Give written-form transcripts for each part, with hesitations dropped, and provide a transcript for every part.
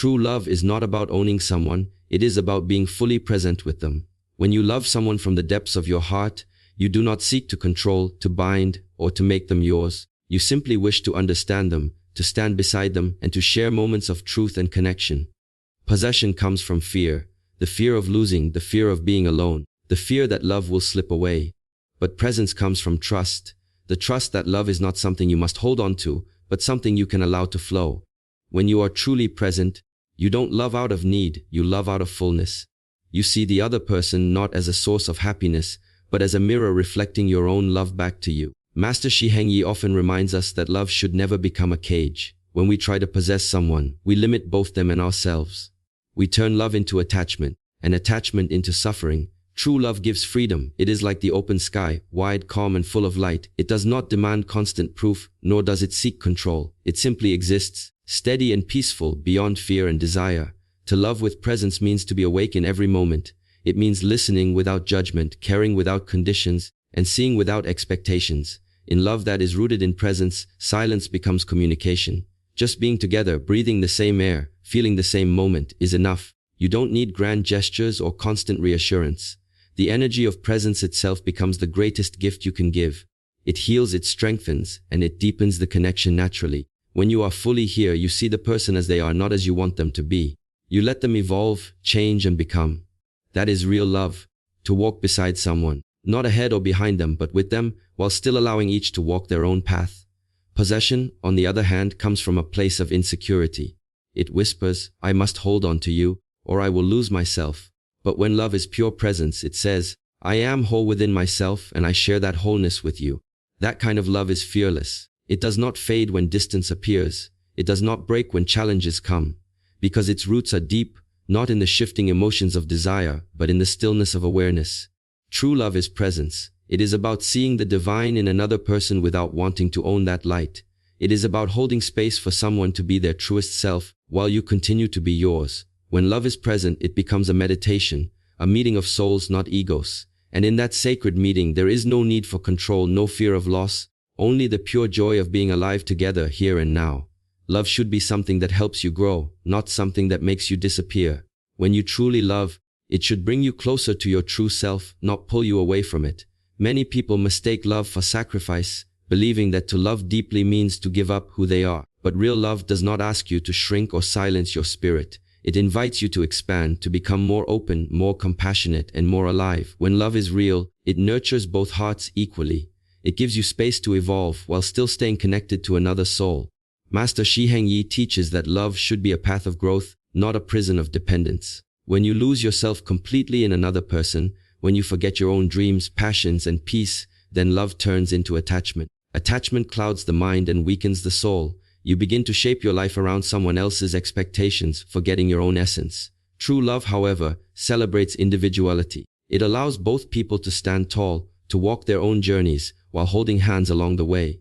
True love is not about owning someone, it is about being fully present with them. When you love someone from the depths of your heart, you do not seek to control, to bind, or to make them yours. You simply wish to understand them, to stand beside them, and to share moments of truth and connection. Possession comes from fear, the fear of losing, the fear of being alone, the fear that love will slip away. But presence comes from trust, the trust that love is not something you must hold on to, but something you can allow to flow. When you are truly present, you don't love out of need, you love out of fullness. You see the other person not as a source of happiness, but as a mirror reflecting your own love back to you. Master Shi Heng Yi often reminds us that love should never become a cage. When we try to possess someone, we limit both them and ourselves. We turn love into attachment, and attachment into suffering. True love gives freedom. It is like the open sky, wide, calm, and full of light. It does not demand constant proof, nor does it seek control. It simply exists, steady and peaceful, beyond fear and desire. To love with presence means to be awake in every moment. It means listening without judgment, caring without conditions, and seeing without expectations. In love that is rooted in presence, silence becomes communication. Just being together, breathing the same air, feeling the same moment is enough. You don't need grand gestures or constant reassurance. The energy of presence itself becomes the greatest gift you can give. It heals, it strengthens, and it deepens the connection naturally. When you are fully here, you see the person as they are, not as you want them to be. You let them evolve, change, and become. That is real love. To walk beside someone, not ahead or behind them, but with them, while still allowing each to walk their own path. Possession, on the other hand, comes from a place of insecurity. It whispers, I must hold on to you, or I will lose myself. But when love is pure presence, it says, I am whole within myself, and I share that wholeness with you. That kind of love is fearless. It does not fade when distance appears. It does not break when challenges come. Because its roots are deep, not in the shifting emotions of desire, but in the stillness of awareness. True love is presence. It is about seeing the divine in another person without wanting to own that light. It is about holding space for someone to be their truest self, while you continue to be yours. When love is present, it becomes a meditation, a meeting of souls, not egos. And in that sacred meeting, there is no need for control, no fear of loss, only the pure joy of being alive together, here and now. Love should be something that helps you grow, not something that makes you disappear. When you truly love, it should bring you closer to your true self, not pull you away from it. Many people mistake love for sacrifice, believing that to love deeply means to give up who they are. But real love does not ask you to shrink or silence your spirit. It invites you to expand, to become more open, more compassionate, and more alive. When love is real, it nurtures both hearts equally. It gives you space to evolve while still staying connected to another soul. Master Shi Heng Yi teaches that love should be a path of growth, not a prison of dependence. When you lose yourself completely in another person, when you forget your own dreams, passions, and peace, then love turns into attachment. Attachment clouds the mind and weakens the soul. You begin to shape your life around someone else's expectations, forgetting your own essence. True love, however, celebrates individuality. It allows both people to stand tall, to walk their own journeys, while holding hands along the way.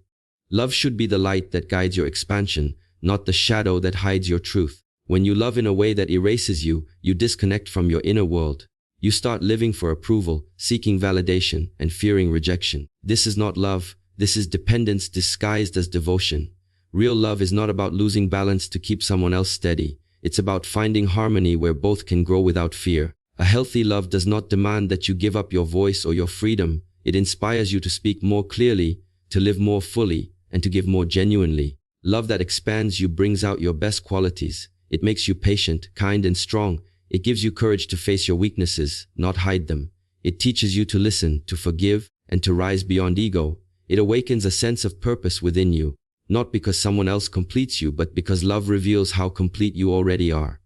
Love should be the light that guides your expansion, not the shadow that hides your truth. When you love in a way that erases you, you disconnect from your inner world. You start living for approval, seeking validation, and fearing rejection. This is not love. This is dependence disguised as devotion. Real love is not about losing balance to keep someone else steady. It's about finding harmony where both can grow without fear. A healthy love does not demand that you give up your voice or your freedom. It inspires you to speak more clearly, to live more fully, and to give more genuinely. Love that expands you brings out your best qualities. It makes you patient, kind, and strong. It gives you courage to face your weaknesses, not hide them. It teaches you to listen, to forgive, and to rise beyond ego. It awakens a sense of purpose within you, not because someone else completes you, but because love reveals how complete you already are.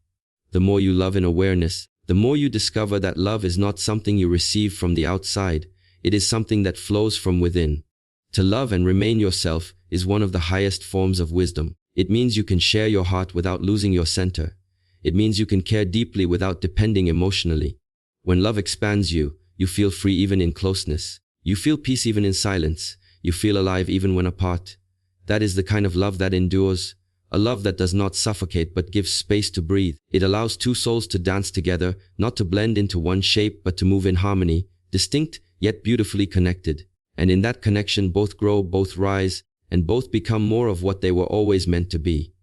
The more you love in awareness, the more you discover that love is not something you receive from the outside. It is something that flows from within. To love and remain yourself is one of the highest forms of wisdom. It means you can share your heart without losing your center. It means you can care deeply without depending emotionally. When love expands you, you feel free even in closeness. You feel peace even in silence. You feel alive even when apart. That is the kind of love that endures. A love that does not suffocate but gives space to breathe. It allows two souls to dance together, not to blend into one shape but to move in harmony, distinct yet beautifully connected. And in that connection both grow, both rise, and both become more of what they were always meant to be.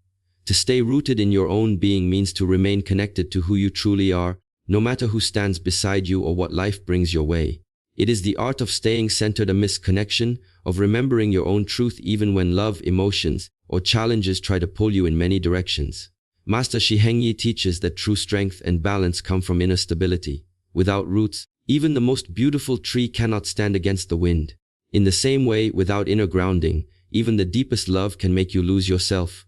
To stay rooted in your own being means to remain connected to who you truly are, no matter who stands beside you or what life brings your way. It is the art of staying centered amidst connection, of remembering your own truth even when love, emotions, or challenges try to pull you in many directions. Master Shi Heng Yi teaches that true strength and balance come from inner stability. Without roots, even the most beautiful tree cannot stand against the wind. In the same way, without inner grounding, even the deepest love can make you lose yourself.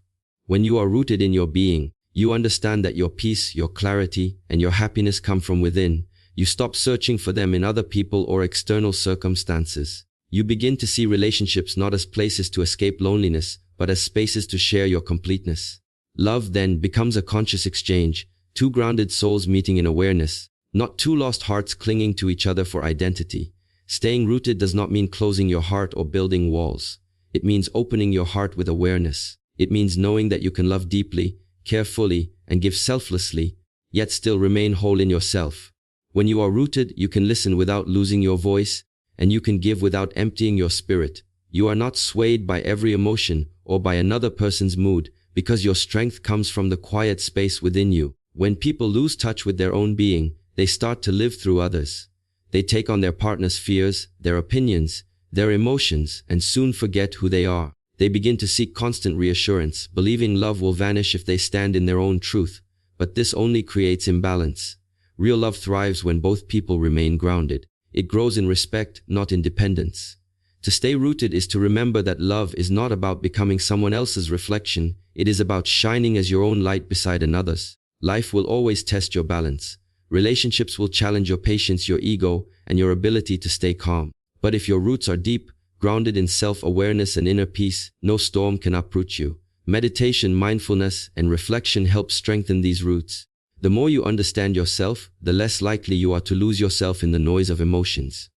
When you are rooted in your being, you understand that your peace, your clarity, and your happiness come from within. You stop searching for them in other people or external circumstances. You begin to see relationships not as places to escape loneliness, but as spaces to share your completeness. Love then becomes a conscious exchange, two grounded souls meeting in awareness, not two lost hearts clinging to each other for identity. Staying rooted does not mean closing your heart or building walls. It means opening your heart with awareness. It means knowing that you can love deeply, care fully, and give selflessly, yet still remain whole in yourself. When you are rooted, you can listen without losing your voice, and you can give without emptying your spirit. You are not swayed by every emotion or by another person's mood, because your strength comes from the quiet space within you. When people lose touch with their own being, they start to live through others. They take on their partner's fears, their opinions, their emotions, and soon forget who they are. They begin to seek constant reassurance, believing love will vanish if they stand in their own truth. But this only creates imbalance. Real love thrives when both people remain grounded. It grows in respect, not in dependence. To stay rooted is to remember that love is not about becoming someone else's reflection. It is about shining as your own light beside another's. Life will always test your balance. Relationships will challenge your patience, your ego, and your ability to stay calm. But if your roots are deep, grounded in self-awareness and inner peace, no storm can uproot you. Meditation, mindfulness, and reflection help strengthen these roots. The more you understand yourself, the less likely you are to lose yourself in the noise of emotions.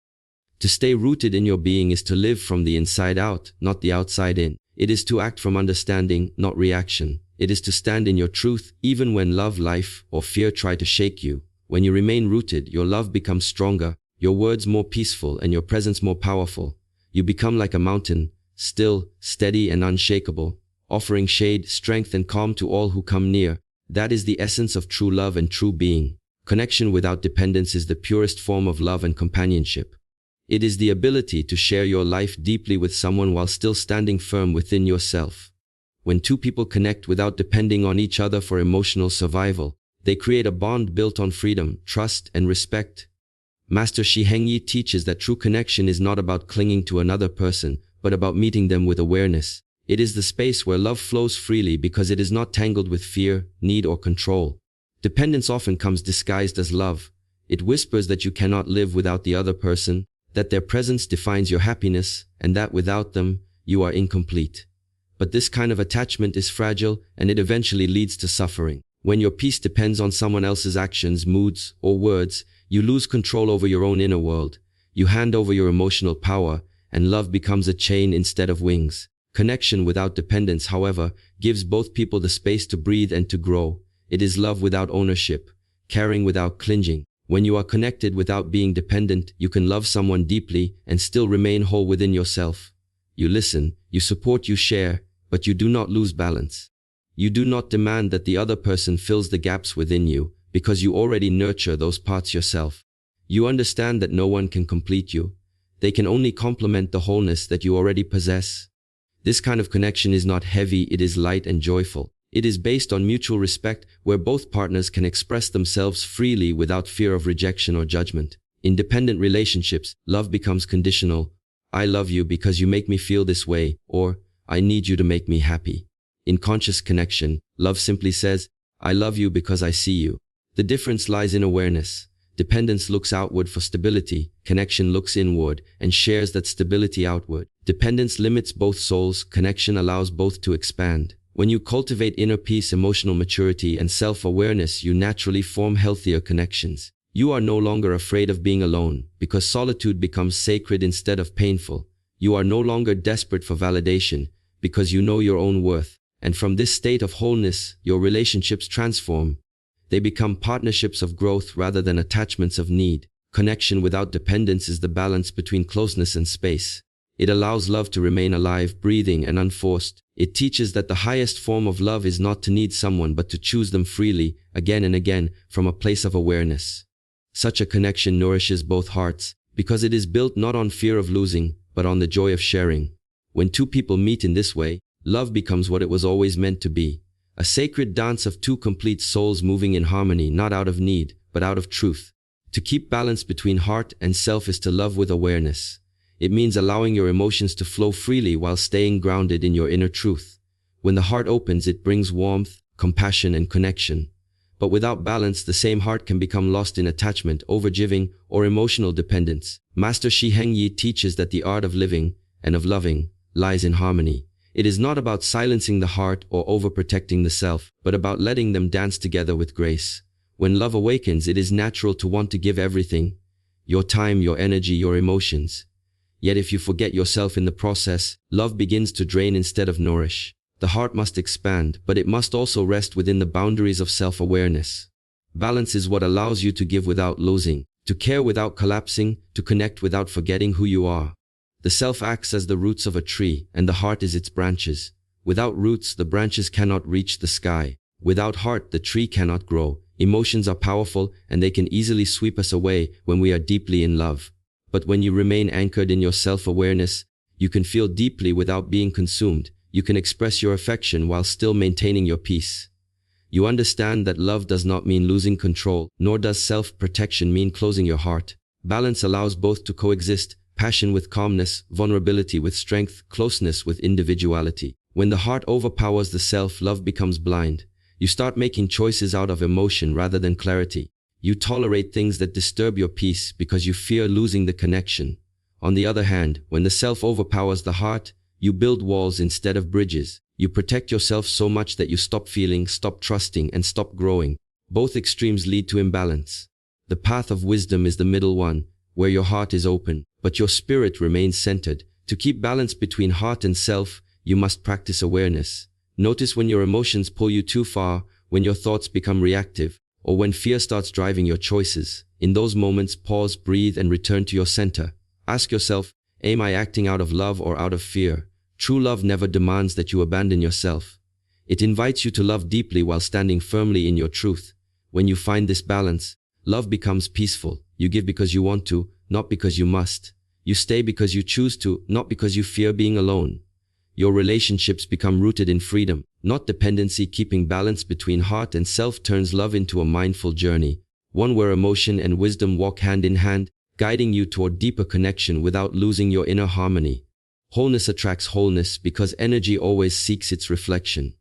To stay rooted in your being is to live from the inside out, not the outside in. It is to act from understanding, not reaction. It is to stand in your truth, even when love, life, or fear try to shake you. When you remain rooted, your love becomes stronger, your words more peaceful, and your presence more powerful. You become like a mountain, still, steady, and unshakable, offering shade, strength, and calm to all who come near. That is the essence of true love and true being. Connection without dependence is the purest form of love and companionship. It is the ability to share your life deeply with someone while still standing firm within yourself. When two people connect without depending on each other for emotional survival, they create a bond built on freedom, trust, and respect. Master Shi Heng Yi teaches that true connection is not about clinging to another person, but about meeting them with awareness. It is the space where love flows freely because it is not tangled with fear, need, or control. Dependence often comes disguised as love. It whispers that you cannot live without the other person, that their presence defines your happiness, and that without them, you are incomplete. But this kind of attachment is fragile, and it eventually leads to suffering. When your peace depends on someone else's actions, moods, or words, you lose control over your own inner world. You hand over your emotional power, and love becomes a chain instead of wings. Connection without dependence, however, gives both people the space to breathe and to grow. It is love without ownership, caring without clinging. When you are connected without being dependent, you can love someone deeply and still remain whole within yourself. You listen, you support, you share, but you do not lose balance. You do not demand that the other person fills the gaps within you, because you already nurture those parts yourself. You understand that no one can complete you. They can only complement the wholeness that you already possess. This kind of connection is not heavy, it is light and joyful. It is based on mutual respect, where both partners can express themselves freely without fear of rejection or judgment. In dependent relationships, love becomes conditional. I love you because you make me feel this way, or I need you to make me happy. In conscious connection, love simply says, I love you because I see you. The difference lies in awareness. Dependence looks outward for stability, connection looks inward and shares that stability outward. Dependence limits both souls, connection allows both to expand. When you cultivate inner peace, emotional maturity, and self-awareness, you naturally form healthier connections. You are no longer afraid of being alone, because solitude becomes sacred instead of painful. You are no longer desperate for validation, because you know your own worth. And from this state of wholeness, your relationships transform. They become partnerships of growth rather than attachments of need. Connection without dependence is the balance between closeness and space. It allows love to remain alive, breathing, and unforced. It teaches that the highest form of love is not to need someone but to choose them freely, again and again, from a place of awareness. Such a connection nourishes both hearts, because it is built not on fear of losing, but on the joy of sharing. When two people meet in this way, love becomes what it was always meant to be. A sacred dance of two complete souls moving in harmony, not out of need, but out of truth. To keep balance between heart and self is to love with awareness. It means allowing your emotions to flow freely while staying grounded in your inner truth. When the heart opens, it brings warmth, compassion, and connection. But without balance, the same heart can become lost in attachment, overgiving, or emotional dependence. Master Shi Heng Yi teaches that the art of living and of loving lies in harmony. It is not about silencing the heart or overprotecting the self, but about letting them dance together with grace. When love awakens, it is natural to want to give everything, your time, your energy, your emotions. Yet if you forget yourself in the process, love begins to drain instead of nourish. The heart must expand, but it must also rest within the boundaries of self-awareness. Balance is what allows you to give without losing, to care without collapsing, to connect without forgetting who you are. The self acts as the roots of a tree, and the heart is its branches. Without roots, the branches cannot reach the sky. Without heart, the tree cannot grow. Emotions are powerful, and they can easily sweep us away when we are deeply in love. But when you remain anchored in your self-awareness, you can feel deeply without being consumed. You can express your affection while still maintaining your peace. You understand that love does not mean losing control, nor does self-protection mean closing your heart. Balance allows both to coexist, passion with calmness, vulnerability with strength, closeness with individuality. When the heart overpowers the self, love becomes blind. You start making choices out of emotion rather than clarity. You tolerate things that disturb your peace because you fear losing the connection. On the other hand, when the self overpowers the heart, you build walls instead of bridges. You protect yourself so much that you stop feeling, stop trusting, and stop growing. Both extremes lead to imbalance. The path of wisdom is the middle one, where your heart is open, but your spirit remains centered. To keep balance between heart and self, you must practice awareness. Notice when your emotions pull you too far, when your thoughts become reactive, or when fear starts driving your choices. In those moments, pause, breathe, and return to your center. Ask yourself, am I acting out of love or out of fear? True love never demands that you abandon yourself. It invites you to love deeply while standing firmly in your truth. When you find this balance, love becomes peaceful. You give because you want to, not because you must. You stay because you choose to, not because you fear being alone. Your relationships become rooted in freedom, not dependency. Keeping balance between heart and self turns love into a mindful journey, one where emotion and wisdom walk hand in hand, guiding you toward deeper connection without losing your inner harmony. Wholeness attracts wholeness because energy always seeks its reflection.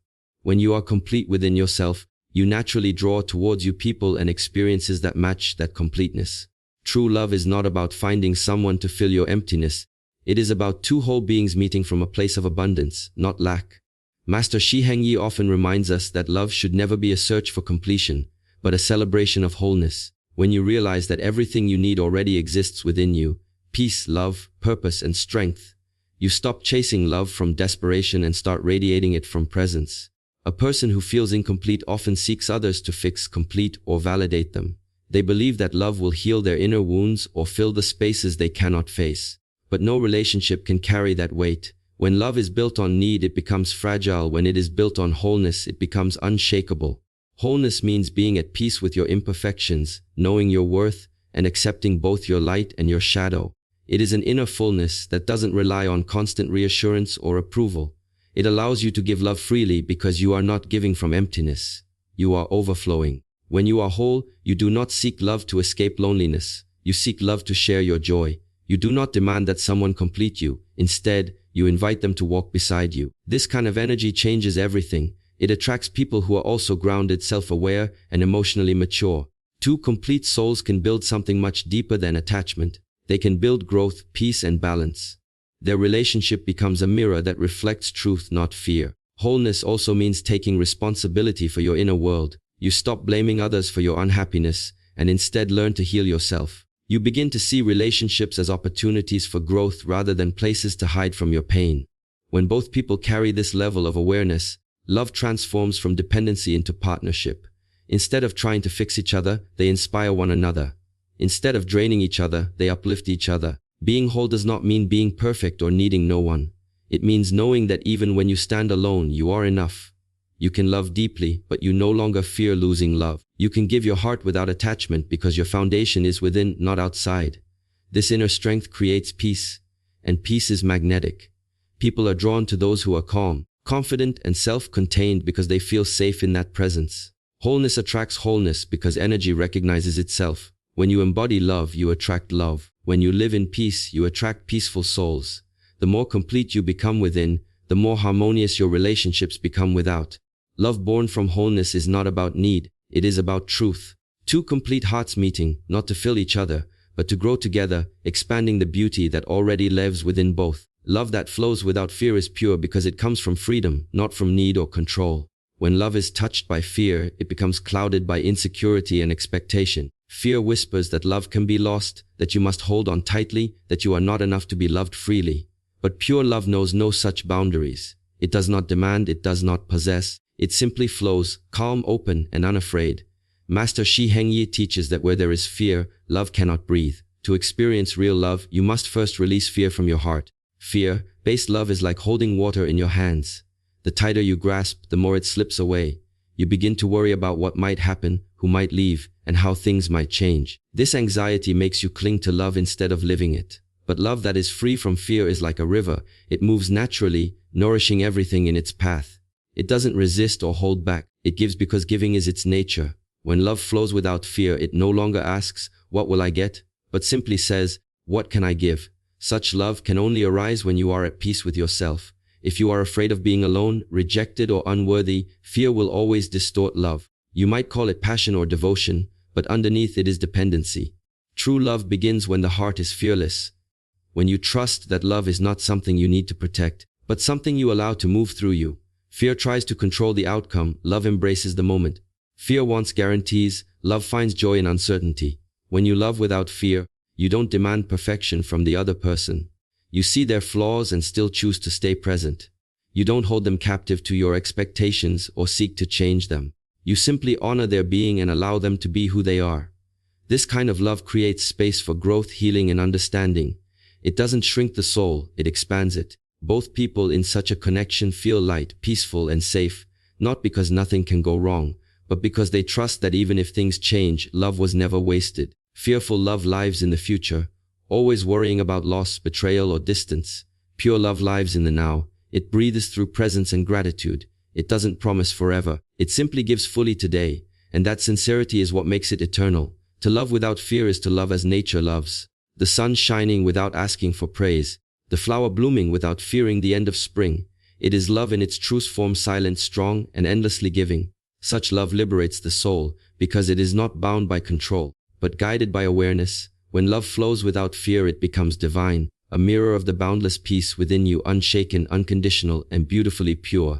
When you are complete within yourself, you naturally draw towards you people and experiences that match that completeness. True love is not about finding someone to fill your emptiness. It is about two whole beings meeting from a place of abundance, not lack. Master Shi Heng Yi often reminds us that love should never be a search for completion, but a celebration of wholeness. When you realize that everything you need already exists within you, peace, love, purpose, and strength, you stop chasing love from desperation and start radiating it from presence. A person who feels incomplete often seeks others to fix, complete, or validate them. They believe that love will heal their inner wounds or fill the spaces they cannot face. But no relationship can carry that weight. When love is built on need, it becomes fragile. When it is built on wholeness, it becomes unshakable. Wholeness means being at peace with your imperfections, knowing your worth, and accepting both your light and your shadow. It is an inner fullness that doesn't rely on constant reassurance or approval. It allows you to give love freely because you are not giving from emptiness. You are overflowing. When you are whole, you do not seek love to escape loneliness. You seek love to share your joy. You do not demand that someone complete you. Instead, you invite them to walk beside you. This kind of energy changes everything. It attracts people who are also grounded, self-aware, and emotionally mature. Two complete souls can build something much deeper than attachment. They can build growth, peace, and balance. Their relationship becomes a mirror that reflects truth, not fear. Wholeness also means taking responsibility for your inner world. You stop blaming others for your unhappiness and instead learn to heal yourself. You begin to see relationships as opportunities for growth rather than places to hide from your pain. When both people carry this level of awareness, love transforms from dependency into partnership. Instead of trying to fix each other, they inspire one another. Instead of draining each other, they uplift each other. Being whole does not mean being perfect or needing no one. It means knowing that even when you stand alone, you are enough. You can love deeply, but you no longer fear losing love. You can give your heart without attachment because your foundation is within, not outside. This inner strength creates peace, and peace is magnetic. People are drawn to those who are calm, confident, and self-contained because they feel safe in that presence. Wholeness attracts wholeness because energy recognizes itself. When you embody love, you attract love. When you live in peace, you attract peaceful souls. The more complete you become within, the more harmonious your relationships become without. Love born from wholeness is not about need, it is about truth. Two complete hearts meeting, not to fill each other, but to grow together, expanding the beauty that already lives within both. Love that flows without fear is pure because it comes from freedom, not from need or control. When love is touched by fear, it becomes clouded by insecurity and expectation. Fear whispers that love can be lost, that you must hold on tightly, that you are not enough to be loved freely. But pure love knows no such boundaries. It does not demand, it does not possess. It simply flows, calm, open, and unafraid. Master Shi Heng Yi teaches that where there is fear, love cannot breathe. To experience real love, you must first release fear from your heart. Fear-based love is like holding water in your hands. The tighter you grasp, the more it slips away. You begin to worry about what might happen, who might leave, and how things might change. This anxiety makes you cling to love instead of living it. But love that is free from fear is like a river. It moves naturally, nourishing everything in its path. It doesn't resist or hold back. It gives because giving is its nature. When love flows without fear, it no longer asks, "What will I get?" but simply says, "What can I give?" Such love can only arise when you are at peace with yourself. If you are afraid of being alone, rejected, or unworthy, fear will always distort love. You might call it passion or devotion, but underneath it is dependency. True love begins when the heart is fearless. When you trust that love is not something you need to protect, but something you allow to move through you. Fear tries to control the outcome, love embraces the moment. Fear wants guarantees, love finds joy in uncertainty. When you love without fear, you don't demand perfection from the other person. You see their flaws and still choose to stay present. You don't hold them captive to your expectations or seek to change them. You simply honor their being and allow them to be who they are. This kind of love creates space for growth, healing, and understanding. It doesn't shrink the soul, it expands it. Both people in such a connection feel light, peaceful, and safe, not because nothing can go wrong, but because they trust that even if things change, love was never wasted. Fearful love lives in the future, always worrying about loss, betrayal, or distance. Pure love lives in the now. It breathes through presence and gratitude. It doesn't promise forever. It simply gives fully today, and that sincerity is what makes it eternal. To love without fear is to love as nature loves. The sun shining without asking for praise. The flower blooming without fearing the end of spring. It is love in its truest form, silent, strong, and endlessly giving. Such love liberates the soul, because it is not bound by control, but guided by awareness. When love flows without fear, it becomes divine, a mirror of the boundless peace within you, unshaken, unconditional, and beautifully pure.